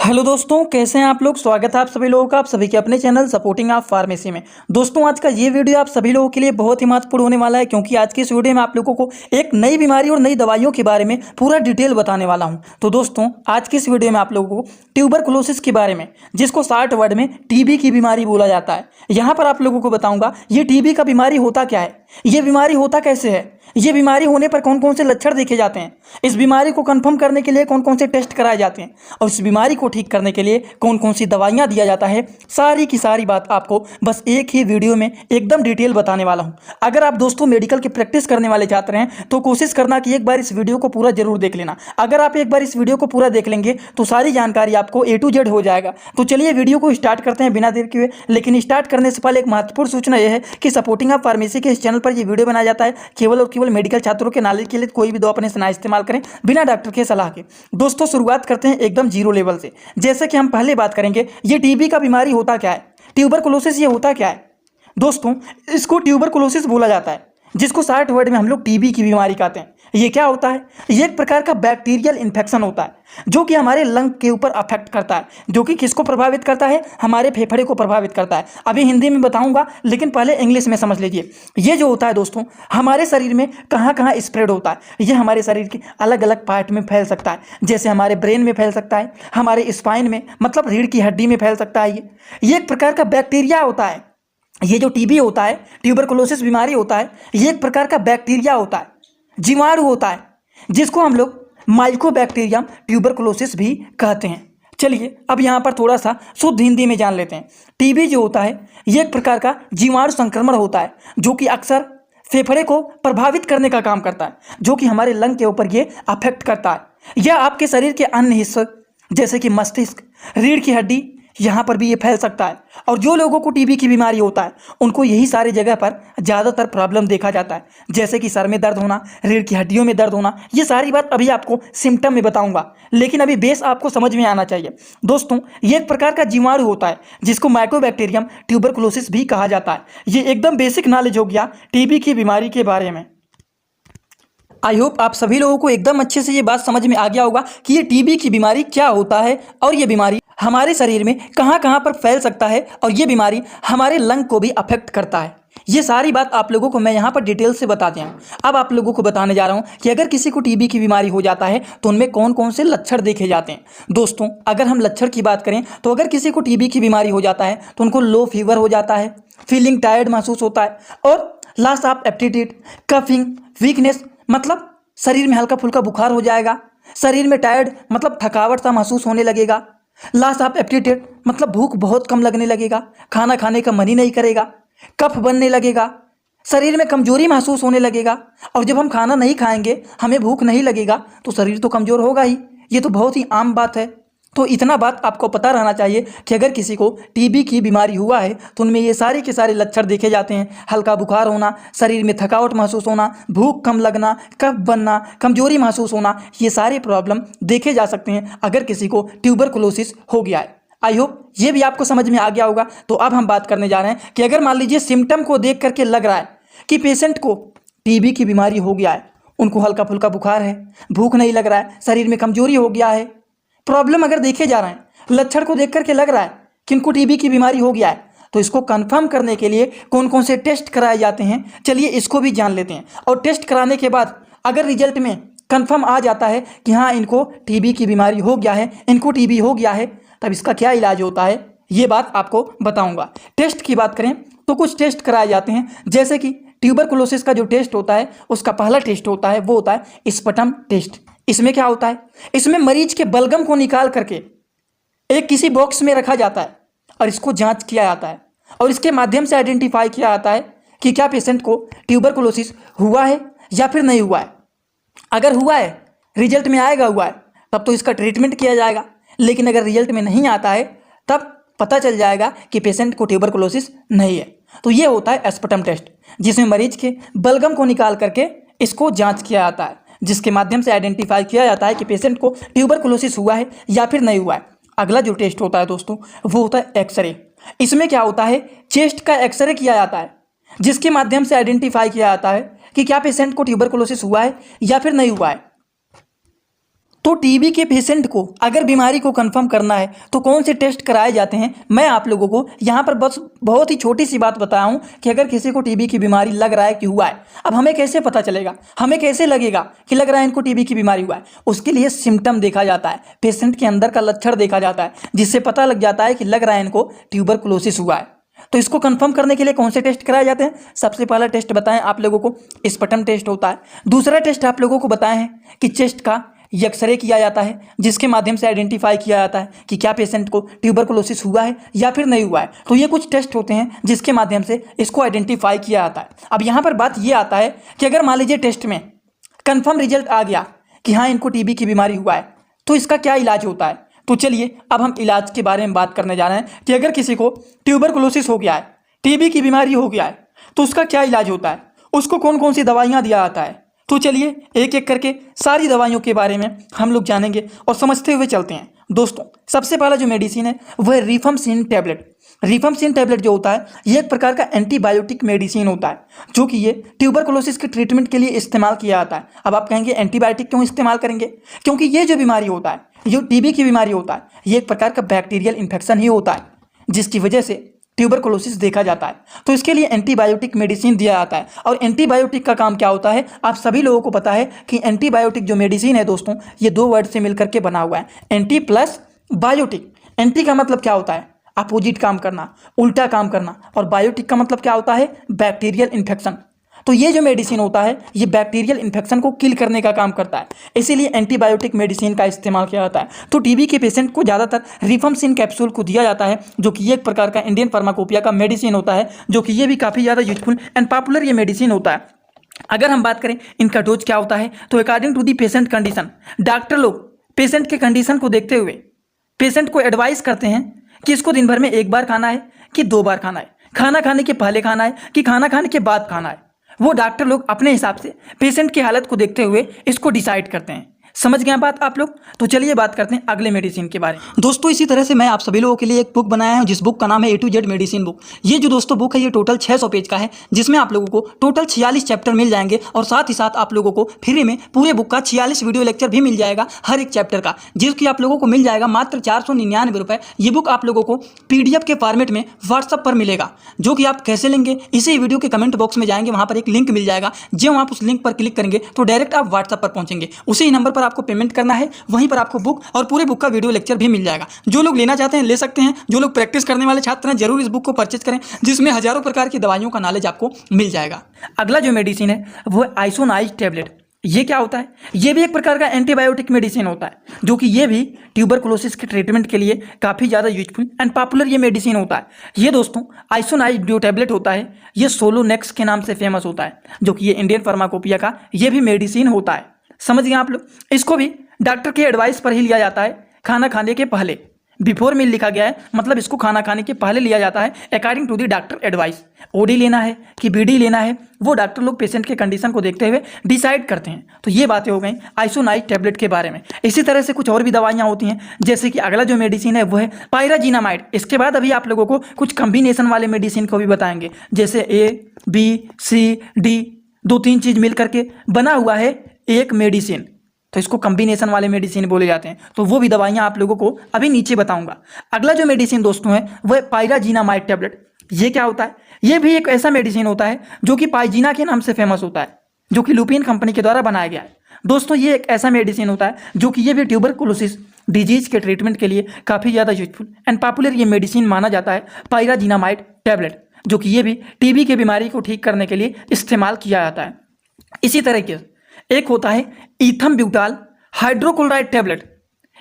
Hello दोस्तों, कैसे हैं आप लोग। स्वागत है आप सभी लोगों का आप सभी के अपने चैनल सपोर्टिंग आप फार्मेसी में। दोस्तों, आज का ये वीडियो आप सभी लोगों के लिए बहुत ही महत्वपूर्ण होने वाला है, क्योंकि आज की इस वीडियो में आप लोगों को एक नई बीमारी और नई दवाइयों के बारे में पूरा डिटेल बताने वाला हूं। तो दोस्तों, आज की इस वीडियो में आप लोगों को ट्यूबरकुलोसिस के बारे में, जिसको शॉर्ट वर्ड में टीबी की बीमारी बोला जाता है, यहाँ पर आप लोगों को बताऊंगा ये टीबी का बीमारी होता क्या है, ये बीमारी होता कैसे है, ये बीमारी होने पर कौन कौन से लक्षण देखे जाते हैं, इस बीमारी को कंफर्म करने के लिए कौन कौन से टेस्ट कराए जाते हैं, और इस बीमारी को ठीक करने के लिए कौन कौन सी दवाइयां दिया जाता है, सारी की सारी बात आपको बस एक ही वीडियो में एकदम डिटेल बताने वाला हूं। अगर आप दोस्तों मेडिकल की प्रैक्टिस करने वाले छात्र हैं तो कोशिश करना कि एक बार इस वीडियो को पूरा जरूर देख लेना। अगर आप एक बार इस वीडियो को पूरा देख लेंगे तो सारी जानकारी आपको A to Z हो जाएगा। तो चलिए वीडियो को स्टार्ट करते हैं बिना देर किए। लेकिन स्टार्ट करने से पहले एक महत्वपूर्ण सूचना यह है कि सपोर्टिंग ऑफ फार्मेसी के इस चैनल पर यह वीडियो बनाया जाता है केवल और केवल मेडिकल छात्रों के नॉलेज के लिए। कोई भी दवा अपने से ना इस्तेमाल करें बिना डॉक्टर के सलाह के। दोस्तों, शुरुआत करते हैं एकदम जीरो लेवल से। जैसे कि हम पहले बात करेंगे ये टीबी का बीमारी होता क्या है, ट्यूबरकुलोसिस ये होता क्या है। दोस्तों, इसको ट्यूबरकुलोसिस बोला जाता है, जिसको शॉर्ट वर्ड में हम लोग टीबी की बीमारी कहते हैं। ये क्या होता है, ये एक प्रकार का बैक्टीरियल इन्फेक्शन होता है जो कि हमारे लंग के ऊपर अफेक्ट करता है, जो कि किसको प्रभावित करता है, हमारे फेफड़े को प्रभावित करता है। अभी हिंदी में बताऊंगा, लेकिन पहले इंग्लिश में समझ लीजिए। ये जो होता है दोस्तों, हमारे शरीर में कहाँ कहाँ स्प्रेड होता है, ये हमारे शरीर के अलग अलग पार्ट में फैल सकता है। जैसे हमारे ब्रेन में फैल सकता है, हमारे स्पाइन में मतलब रीढ़ की हड्डी में फैल सकता है। ये एक प्रकार का बैक्टीरिया होता है। ये जो टीबी होता है, ट्यूबरकुलोसिस बीमारी होता है, ये एक प्रकार का बैक्टीरिया होता है, जीवाणु होता है, जिसको हम लोग माइकोबैक्टीरियम ट्यूबरकुलोसिस भी कहते हैं। चलिए अब यहाँ पर थोड़ा सा शुद्ध हिंदी में जान लेते हैं। टीबी जो होता है ये एक प्रकार का जीवाणु संक्रमण होता है, जो कि अक्सर फेफड़े को प्रभावित करने का काम करता है, जो कि हमारे लंग के ऊपर ये अफेक्ट करता है। यह आपके शरीर के अन्य हिस्से जैसे कि मस्तिष्क, रीढ़ की हड्डी, यहाँ पर भी ये फैल सकता है। और जो लोगों को टीबी की बीमारी होता है उनको यही सारी जगह पर ज़्यादातर प्रॉब्लम देखा जाता है, जैसे कि सर में दर्द होना, रीढ़ की हड्डियों में दर्द होना। ये सारी बात अभी आपको सिम्टम में बताऊंगा, लेकिन अभी बेस आपको समझ में आना चाहिए। दोस्तों, ये एक प्रकार का जीवाणु होता है जिसको माइकोबैक्टीरियम ट्यूबरकुलोसिस भी कहा जाता है। ये एकदम बेसिक नॉलेज हो गया टीबी की बीमारी के बारे में। आई होप आप सभी लोगों को एकदम अच्छे से ये बात समझ में आ गया होगा कि ये टीबी की बीमारी क्या होता है और ये बीमारी हमारे शरीर में कहाँ कहाँ पर फैल सकता है, और ये बीमारी हमारे लंग को भी अफेक्ट करता है। ये सारी बात आप लोगों को मैं यहाँ पर डिटेल से बता दिया हूँ। अब आप लोगों को बताने जा रहा हूँ कि अगर किसी को टीबी की बीमारी हो जाता है तो उनमें कौन कौन से लक्षण देखे जाते हैं। दोस्तों, अगर हम लक्षण की बात करें तो अगर किसी को टीबी की बीमारी हो जाता है तो उनको लो फीवर हो जाता है, फीलिंग टायर्ड महसूस होता है, और loss of aptitude, coughing, weakness मतलब शरीर में हल्का फुल्का बुखार हो जाएगा, शरीर में टायर्ड मतलब थकावट सा महसूस होने लगेगा, लॉस ऑफ एप्टीट्यूड मतलब भूख बहुत कम लगने लगेगा, खाना खाने का मन ही नहीं करेगा, कफ बनने लगेगा, शरीर में कमजोरी महसूस होने लगेगा। और जब हम खाना नहीं खाएंगे, हमें भूख नहीं लगेगा, तो शरीर तो कमजोर होगा ही। ये तो बहुत ही आम बात है। तो इतना बात आपको पता रहना चाहिए कि अगर किसी को टीबी की बीमारी हुआ है तो उनमें ये सारे के सारे लक्षण देखे जाते हैं। हल्का बुखार होना, शरीर में थकावट महसूस होना, भूख कम लगना, कफ बनना, कमजोरी महसूस होना, ये सारे प्रॉब्लम देखे जा सकते हैं अगर किसी को ट्यूबरकुलोसिस हो गया है। आई होप ये भी आपको समझ में आ गया होगा। तो अब हम बात करने जा रहे हैं कि अगर मान लीजिए सिम्टम को देख करके लग रहा है कि पेशेंट को टीबी की बीमारी हो गया है, उनको हल्का फुल्का बुखार है, भूख नहीं लग रहा है, शरीर में कमजोरी हो गया है, प्रॉब्लम अगर देखे जा रहे हैं, लक्षण को देख करके लग रहा है कि इनको टीबी की बीमारी हो गया है, तो इसको कंफर्म करने के लिए कौन कौन से टेस्ट कराए जाते हैं, चलिए इसको भी जान लेते हैं। और टेस्ट कराने के बाद अगर रिजल्ट में कंफर्म आ जाता है कि हाँ इनको टीबी की बीमारी हो गया है, इनको टीबी हो गया है, तब इसका क्या इलाज होता है ये बात आपको बताऊंगा। टेस्ट की बात करें तो कुछ टेस्ट कराए जाते हैं, जैसे कि ट्यूबरकुलोसिस का जो टेस्ट होता है उसका पहला टेस्ट होता है वो होता है स्पटम टेस्ट। इसमें क्या होता है, इसमें मरीज के बलगम को निकाल करके एक किसी बॉक्स में रखा जाता है और इसको जांच किया जाता है, और इसके माध्यम से आइडेंटिफाई किया जाता है कि क्या पेशेंट को ट्यूबरकुलोसिस हुआ है या फिर नहीं हुआ है। अगर हुआ है, रिजल्ट में आएगा हुआ है, तब तो इसका ट्रीटमेंट किया जाएगा। लेकिन अगर रिजल्ट में नहीं आता है तब पता चल जाएगा कि पेशेंट को ट्यूबरकुलोसिस नहीं है। तो ये होता है स्पटम टेस्ट, जिसमें मरीज के बलगम को निकाल करके इसको जांच किया जाता है, जिसके माध्यम से आइडेंटिफाई किया जाता है कि पेशेंट को ट्यूबरकुलोसिस हुआ है या फिर नहीं हुआ है। अगला जो टेस्ट होता है दोस्तों वो होता है एक्सरे। इसमें क्या होता है, चेस्ट का एक्सरे किया जाता है, जिसके माध्यम से आइडेंटिफाई किया जाता है कि क्या पेशेंट को ट्यूबरकुलोसिस हुआ है या फिर नहीं हुआ है। तो टीबी के पेशेंट को अगर बीमारी को कंफर्म करना है तो कौन से टेस्ट कराए जाते हैं, मैं आप लोगों को यहाँ पर बस बहुत ही छोटी सी बात बताया हूँ कि अगर किसी को टीबी की बीमारी लग रहा है कि हुआ है, अब हमें कैसे पता चलेगा, हमें कैसे लगेगा कि लग रहा है इनको टीबी की बीमारी हुआ है। उसके लिए सिम्टम देखा जाता है, पेशेंट के अंदर का लक्षण देखा जाता है, जिससे पता लग जाता है कि लग रहा है इनको ट्यूबरकुलोसिस हुआ है। तो इसको कंफर्म करने के लिए कौन से टेस्ट कराए जाते हैं? सबसे पहला टेस्ट बताएं आप लोगों को, स्पटम टेस्ट होता है। दूसरा टेस्ट आप लोगों को बताएं हैं कि चेस्ट का एक्सरे किया जाता है, जिसके माध्यम से आइडेंटिफाई किया जाता है कि क्या पेशेंट को ट्यूबरकुलोसिस हुआ है या फिर नहीं हुआ है। तो ये कुछ टेस्ट होते हैं जिसके माध्यम से इसको आइडेंटिफाई किया जाता है। अब यहाँ पर बात ये आता है कि अगर मान लीजिए टेस्ट में कंफर्म रिजल्ट आ गया कि हाँ इनको टीबी की बीमारी हुआ है, तो इसका क्या इलाज होता है? तो चलिए अब हम इलाज के बारे में बात करने जा रहे हैं कि अगर किसी को ट्यूबरकुलोसिस हो गया है, टीबी की बीमारी हो गया है, तो उसका क्या इलाज होता है, उसको कौन कौन सी दवाइयाँ दिया जाता है। तो चलिए एक एक करके सारी दवाइयों के बारे में हम लोग जानेंगे और समझते हुए चलते हैं। दोस्तों सबसे पहला जो मेडिसिन है वह है रिफाम्पसिन टैबलेट। रिफाम्पसिन टैबलेट जो होता है ये एक प्रकार का एंटीबायोटिक मेडिसिन होता है, जो कि ये ट्यूबरकुलोसिस के ट्रीटमेंट के लिए इस्तेमाल किया जाता है। अब आप कहेंगे एंटीबायोटिक क्यों इस्तेमाल करेंगे? क्योंकि ये जो बीमारी होता है, जो टीबी की बीमारी होता है, ये एक प्रकार का बैक्टीरियल इन्फेक्शन ही होता है, जिसकी वजह से ट्यूबरकुलोसिस देखा जाता है। तो इसके लिए एंटीबायोटिक मेडिसिन दिया जाता है। और एंटीबायोटिक का काम क्या होता है, आप सभी लोगों को पता है कि एंटीबायोटिक जो मेडिसिन है दोस्तों, ये दो वर्ड से मिलकर के बना हुआ है, एंटी प्लस बायोटिक। एंटी का मतलब क्या होता है, अपोजिट काम करना, उल्टा काम करना, और बायोटिक का मतलब क्या होता है, बैक्टीरियल इन्फेक्शन। तो ये जो मेडिसिन होता है ये बैक्टीरियल इन्फेक्शन को किल करने का काम करता है, इसीलिए एंटीबायोटिक मेडिसिन का इस्तेमाल किया जाता है। तो टीबी के पेशेंट को ज़्यादातर रिफाम्पसिन कैप्सूल को दिया जाता है, जो कि ये एक प्रकार का इंडियन फार्माकोपिया का मेडिसिन होता है, जो कि ये भी काफ़ी ज़्यादा यूजफुल एंड पॉपुलर ये मेडिसिन होता है। अगर हम बात करें इनका डोज क्या होता है, तो according to the patient condition, doctor लोग पेशेंट के कंडीशन को देखते हुए पेशेंट को एडवाइस करते हैं कि इसको दिन भर में एक बार खाना है कि 2 बार खाना है, खाना खाने के पहले खाना है कि खाना खाने के बाद खाना है। वो डॉक्टर लोग अपने हिसाब से पेशेंट की हालत को देखते हुए इसको डिसाइड करते हैं। समझ गए बात आप लोग? तो चलिए बात करते हैं अगले मेडिसिन के बारे में। दोस्तों इसी तरह से मैं आप सभी लोगों के लिए एक बुक बनाया हूं, जिस बुक का नाम है A to Z medicine book. ये जो दोस्तों बुक है ये टोटल 600 पेज का है, जिसमें आप लोगों को टोटल 46 चैप्टर मिल जाएंगे, और साथ ही साथ आप लोगों को फ्री में पूरे बुक का 46 वीडियो लेक्चर भी मिल जाएगा हर एक चैप्टर का, जिसकी आप लोगों को मिल जाएगा मात्र 499 रुपये। ये बुक आप लोगों को PDF के फॉर्मेट में व्हाट्सअप पर मिलेगा, जो कि आप कैसे लेंगे, इसी वीडियो के कमेंट बॉक्स में जाएंगे, वहाँ पर एक लिंक मिल जाएगा। जब आप उस लिंक पर क्लिक करेंगे तो डायरेक्ट आप व्हाट्सअप पर पहुँचेंगे, उसी नंबर पर आपको पेमेंट करना है, वहीं पर आपको बुक और पूरे बुक का वीडियो लेक्चर भी मिल जाएगा। जो लोग लेना चाहते हैं ले सकते हैं, जो लोग प्रैक्टिस करने वाले छात्र हैं जरूर इस बुक को परचेज करें, जिसमें हजारों प्रकार की दवाइयों का नॉलेज आपको मिल जाएगा। अगला जो मेडिसिन है वो है आइसोनाइज टैबलेट। ये क्या होता है? ये भी एक प्रकार का एंटीबायोटिक मेडिसिन होता है, जो कि ये भी ट्यूबरकुलोसिस के ट्रीटमेंट के लिए काफ़ी ज़्यादा यूजफुल एंड पॉपुलर ये मेडिसिन होता है। ये दोस्तों आइसोनाइज जो टैबलेट होता है ये सोलोनेक्स के नाम से फेमस होता है, जो कि ये इंडियन फार्माकोपिया का ये भी मेडिसिन होता है। समझ गए आप लोग? इसको भी डॉक्टर के एडवाइस पर ही लिया जाता है, खाना खाने के पहले, बिफोर मील लिखा गया है, मतलब इसको खाना खाने के पहले लिया जाता है according to the doctor advice. OD लेना है कि बीडी लेना है, वो डॉक्टर लोग पेशेंट के कंडीशन को देखते हुए डिसाइड करते हैं। तो ये बातें हो गई आइसोनाइज टैबलेट के बारे में। इसी तरह से कुछ और भी दवाइयाँ होती हैं, जैसे कि अगला जो मेडिसिन है वो है पायराजीनामाइड। इसके बाद अभी आप लोगों को कुछ कम्बिनेशन वाले मेडिसिन को भी बताएंगे, जैसे ABCD 2-3 चीज़ मिल करके बना हुआ है एक मेडिसिन, तो इसको कम्बिनेशन वाले मेडिसिन बोले जाते हैं। तो वो भी दवाइयाँ आप लोगों को अभी नीचे बताऊंगा। अगला जो मेडिसिन दोस्तों है वह पायराजीनामाइड टैबलेट। ये क्या होता है? ये भी एक ऐसा मेडिसिन होता है जो कि पाइजीना के नाम से फेमस होता है, जो कि लुपिन कंपनी के द्वारा बनाया गया है। दोस्तों ये एक ऐसा मेडिसिन होता है जो कि ये भी ट्यूबरकुलोसिस डिजीज के ट्रीटमेंट के लिए काफ़ी ज़्यादा यूजफुल एंड पॉपुलर ये मेडिसिन माना जाता है, पायराजीनामाइड टैबलेट, जो कि ये भी टीबी की बीमारी को ठीक करने के लिए इस्तेमाल किया जाता है। इसी तरीके से एक होता है ईथम्ब्यूटाल हाइड्रोक्लोराइड टैबलेट।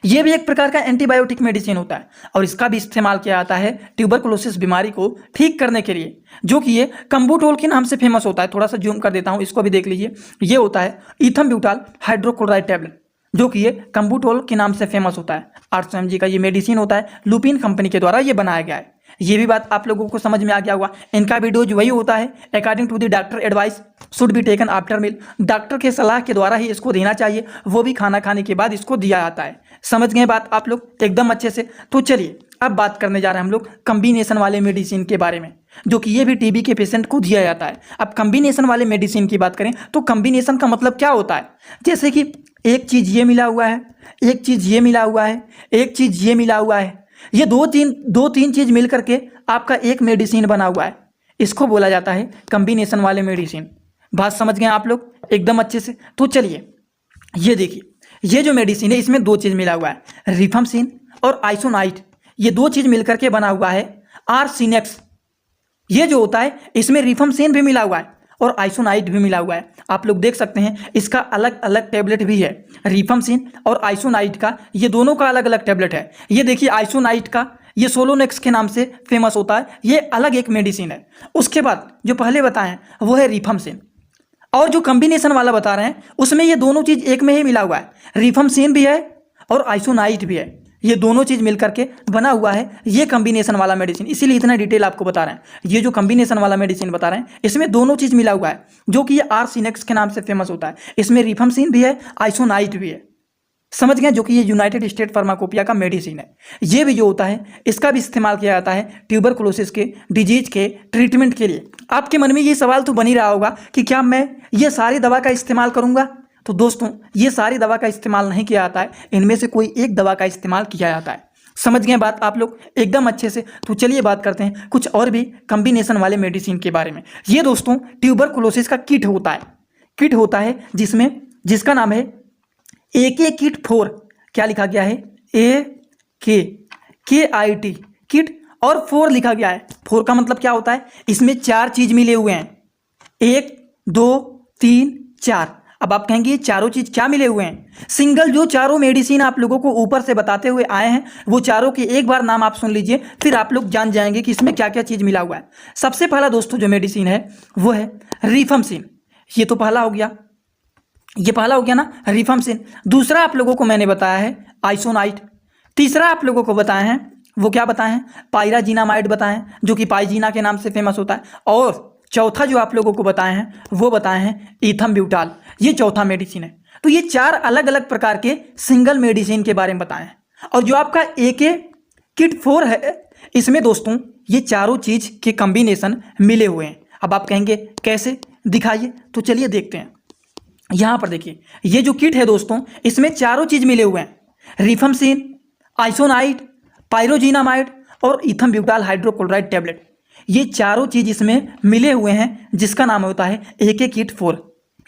ये भी एक प्रकार का एंटीबायोटिक मेडिसिन होता है, और इसका भी इस्तेमाल किया जाता है ट्यूबरकुलोसिस बीमारी को ठीक करने के लिए, जो कि ये कम्बुटोल के नाम से फेमस होता है। थोड़ा सा जूम कर देता हूँ, इसको भी देख लीजिए। ये होता है ईथम्ब्यूटाल हाइड्रोक्लोराइड टैबलेट, जो कि ये कम्बुटोल के नाम से फेमस होता है। 800 mg का ये मेडिसिन होता है, लुपिन कंपनी के द्वारा ये बनाया गया है। ये भी बात आप लोगों को समझ में आ गया होगा। इनका भी डोज वही होता है, according to the doctor advice, should be taken after meal. Doctor के सलाह के द्वारा ही इसको देना चाहिए, वो भी खाना खाने के बाद इसको दिया जाता है। समझ गए बात आप लोग एकदम अच्छे से? तो चलिए अब बात करने जा रहे हैं हम लोग कम्बिनेशन वाले मेडिसिन के बारे में, जो कि ये भी टीबी के पेशेंट को दिया जाता है। अब कम्बिनेशन वाले मेडिसिन की बात करें तो कम्बिनेशन का मतलब क्या होता है? जैसे कि एक चीज़ ये मिला हुआ है, एक चीज़ ये मिला हुआ है, एक चीज़ ये मिला हुआ है, ये दो तीन चीज़ मिल करके आपका एक मेडिसिन बना हुआ है। इसको बोला जाता है कॉम्बिनेशन वाले मेडिसिन। बात समझ गए आप लोग एकदम अच्छे से। तो चलिए ये देखिए, ये जो मेडिसिन है इसमें दो चीज़ मिला हुआ है, रिफाम्सिन और आइसोनाइट। ये दो चीज़ मिलकर के बना हुआ है आर्सिनेक्स। ये जो होता है इसमें रिफाम्सिन भी मिला हुआ है और आइसोनाइट भी मिला हुआ है। आप लोग देख सकते हैं इसका अलग अलग टैबलेट भी है, रिफाम्सिन और आइसोनाइट का, ये दोनों का अलग अलग टैबलेट है। ये देखिए आइसोनाइट का ये सोलोनेक्स के नाम से फेमस होता है, ये अलग एक मेडिसिन है। उसके बाद जो पहले बताएं वो है रिफाम्सिन, और जो कॉम्बिनेशन वाला बता रहे हैं उसमें ये दोनों चीज़ एक में ही मिला हुआ है, रिफाम्सिन भी है और आइसोनाइट भी है। ये दोनों चीज़ मिलकर के बना हुआ है ये कॉम्बिनेशन वाला मेडिसिन, इसीलिए इतना डिटेल आपको बता रहे हैं। ये जो कॉम्बिनेशन वाला मेडिसिन बता रहे हैं इसमें दोनों चीज़ मिला हुआ है, जो कि ये आर्सिनेक्स के नाम से फेमस होता है। इसमें रिफाम्सिन भी है, आइसोनाइट भी है, समझ गए, जो कि ये यूनाइटेड स्टेट फार्माकोपिया का मेडिसिन है। ये भी जो होता है इसका भी इस्तेमाल किया जाता है ट्यूबरकुलोसिस के डिजीज के ट्रीटमेंट के लिए। आपके मन में ये सवाल तो बन ही रहा होगा कि क्या मैं ये सारी दवा का इस्तेमाल करूंगा? तो दोस्तों ये सारी दवा का इस्तेमाल नहीं किया जाता है, इनमें से कोई एक दवा का इस्तेमाल किया जाता है। समझ गए बात आप लोग एकदम अच्छे से। तो चलिए बात करते हैं कुछ और भी कॉम्बिनेशन वाले मेडिसिन के बारे में। ये दोस्तों ट्यूबरकुलोसिस का किट होता है जिसका नाम है AK किट 4। क्या लिखा गया है? KIT किट और 4 लिखा गया है। 4 का मतलब क्या होता है? इसमें 4 चीज मिले हुए हैं, 1 2 3 4। अब आप कहेंगे ये चारों चीज क्या मिले हुए हैं? सिंगल जो चारों मेडिसिन आप लोगों को ऊपर से बताते हुए आए हैं वो चारों के एक बार नाम आप सुन लीजिए, फिर आप लोग जान जाएंगे कि इसमें क्या क्या चीज मिला हुआ है। सबसे पहला दोस्तों जो मेडिसिन है वो है रिफाम्सिन। ये तो पहला हो गया, ये पहला हो गया ना, रिफाम्सिन। दूसरा आप लोगों को मैंने बताया है आइसोनाइट। तीसरा आप लोगों को बताए हैं, वो क्या बताए हैं? पायराजीनामाइड बताएं, जो कि पाइजीना के नाम से फेमस होता है। और चौथा जो आप लोगों को बताए हैं वो बताए हैं इथम्ब्यूटाल। ये चौथा मेडिसिन है। तो ये 4 अलग अलग प्रकार के सिंगल मेडिसिन के बारे में बताए हैं। और जो आपका AK किट 4 है इसमें दोस्तों ये चारों चीज के कॉम्बिनेशन मिले हुए हैं। अब आप कहेंगे कैसे, दिखाइए। तो चलिए देखते हैं। यहां पर देखिए ये जो किट है दोस्तों इसमें चारों चीज मिले हुए हैं, रिफाम्सिन, आइसोनाइट, पायरोजीनामाइड और इथम्ब्यूटाल हाइड्रोक्लोराइड टैबलेट। ये चारों चीज इसमें मिले हुए हैं जिसका नाम होता है AK किट 4।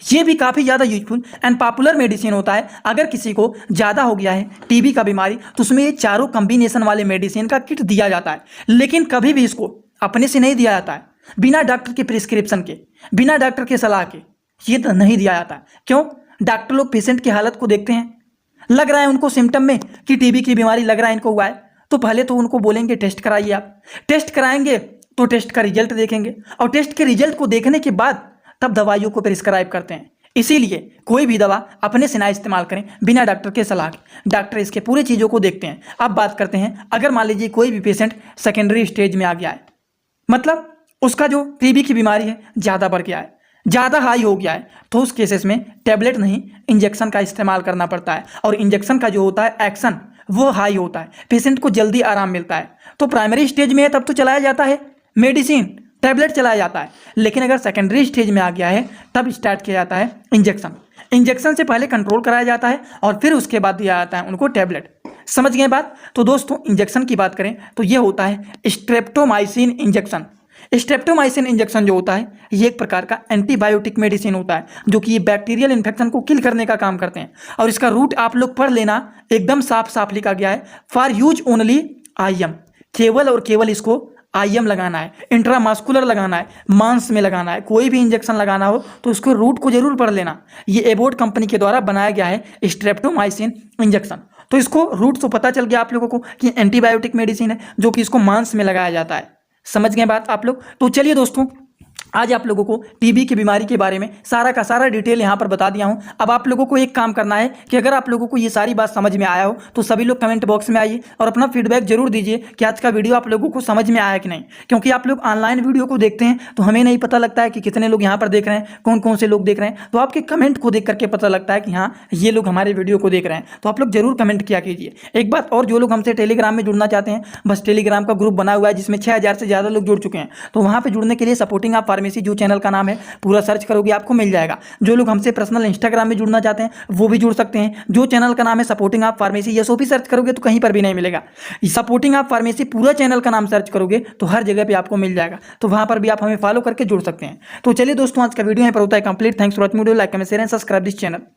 ये भी काफ़ी ज़्यादा यूजफुल एंड पॉपुलर मेडिसिन होता है। अगर किसी को ज़्यादा हो गया है TB का बीमारी तो उसमें ये चारों कॉम्बिनेशन वाले मेडिसिन का किट दिया जाता है। लेकिन कभी भी इसको अपने से नहीं दिया जाता है, बिना डॉक्टर के प्रिस्क्रिप्शन के, बिना डॉक्टर के सलाह के ये तो नहीं दिया जाता। क्यों? डॉक्टर लोग पेशेंट की हालत को देखते हैं, लग रहा है उनको सिम्टम में कि TB की बीमारी लग रहा है इनको हुआ है, तो पहले तो उनको बोलेंगे टेस्ट कराइए। आप टेस्ट कराएंगे तो टेस्ट का रिजल्ट देखेंगे और टेस्ट के रिजल्ट को देखने के बाद तब दवाइयों को प्रिस्क्राइब करते हैं। इसीलिए कोई भी दवा अपने से ना इस्तेमाल करें बिना डॉक्टर के सलाह के। डॉक्टर इसके पूरे चीज़ों को देखते हैं। अब बात करते हैं, अगर मान लीजिए कोई भी पेशेंट सेकेंडरी स्टेज में आ गया है, मतलब उसका जो TB की बीमारी है ज़्यादा बढ़ गया है, ज़्यादा हाई हो गया है, तो उस केसेस में टैबलेट नहीं इंजेक्शन का इस्तेमाल करना पड़ता है। और इंजेक्शन का जो होता है एक्शन वो हाई होता है, पेशेंट को जल्दी आराम मिलता है। तो प्राइमरी स्टेज में है तब तो चलाया जाता है मेडिसिन, टैबलेट चलाया जाता है। लेकिन अगर सेकेंडरी स्टेज में आ गया है तब स्टार्ट किया जाता है इंजेक्शन। इंजेक्शन से पहले कंट्रोल कराया जाता है और फिर उसके बाद दिया जाता है उनको टैबलेट। समझ गए बात? तो दोस्तों इंजेक्शन की बात करें तो ये होता है स्ट्रेप्टोमाइसिन इंजेक्शन। स्ट्रेप्टोमाइसिन इंजेक्शन जो होता है ये एक प्रकार का एंटीबायोटिक मेडिसिन होता है, जो कि ये बैक्टीरियल इन्फेक्शन को किल करने का काम करते हैं। और इसका रूट आप लोग पढ़ लेना, एकदम साफ साफ लिखा गया है, फॉर यूज ओनली IM। केवल और केवल इसको IM लगाना है, इंट्रामास्कुलर लगाना है, मांस में लगाना है। कोई भी इंजेक्शन लगाना हो तो उसको रूट को जरूर पढ़ लेना। ये एबोट कंपनी के द्वारा बनाया गया है स्ट्रेप्टोमाइसिन इंजेक्शन। तो इसको रूट तो पता चल गया आप लोगों को कि एंटीबायोटिक मेडिसिन है जो कि इसको मांस में लगाया जाता है। समझ गए बात आप लोग? तो चलिए दोस्तों आज आप लोगों को TB की बीमारी के बारे में सारा का सारा डिटेल यहाँ पर बता दिया हूँ। अब आप लोगों को एक काम करना है कि अगर आप लोगों को ये सारी बात समझ में आया हो तो सभी लोग कमेंट बॉक्स में आइए और अपना फीडबैक जरूर दीजिए कि आज का वीडियो आप लोगों को समझ में आया कि नहीं। क्योंकि आप लोग ऑनलाइन वीडियो को देखते हैं तो हमें नहीं पता लगता है कि कितने लोग यहाँ पर देख रहे हैं, कौन कौन से लोग देख रहे हैं। तो आपके कमेंट को देख करके पता लगता है कि हाँ ये लोग हमारे वीडियो को देख रहे हैं। तो आप लोग जरूर कमेंट किया कीजिए। एक बात और, जो लोग हमसे टेलीग्राम में जुड़ना चाहते हैं, बस टेलीग्राम का ग्रुप बना हुआ है जिसमें 6000 से ज़्यादा लोग जुड़ चुके हैं। तो वहाँ पर जुड़ने के लिए सपोर्टिंग आप फार्मेसी फार्मेसी जो चैनल का नाम है पूरा सर्च करोगे आपको मिल जाएगा। जो लोग हमसे पर्सनल इंस्टाग्राम में जुड़ना चाहते हैं वो भी जुड़ सकते हैं। जो चैनल का नाम है सपोर्टिंग आप फार्मेसी, एसओपी सर्च करोगे तो कहीं पर भी नहीं मिलेगा। सपोर्टिंग आप फार्मेसी पूरा चैनल का नाम सर्च करोगे तो हर जगह पे आपको मिल जाएगा, तो वहां पर भी आप हमें फॉलो करके जुड़ सकते हैं। तो चलिए दोस्तों, आज का वीडियो यहाँ पर होता है complete. Thanks for watching video, like comment share and subscribe this channel.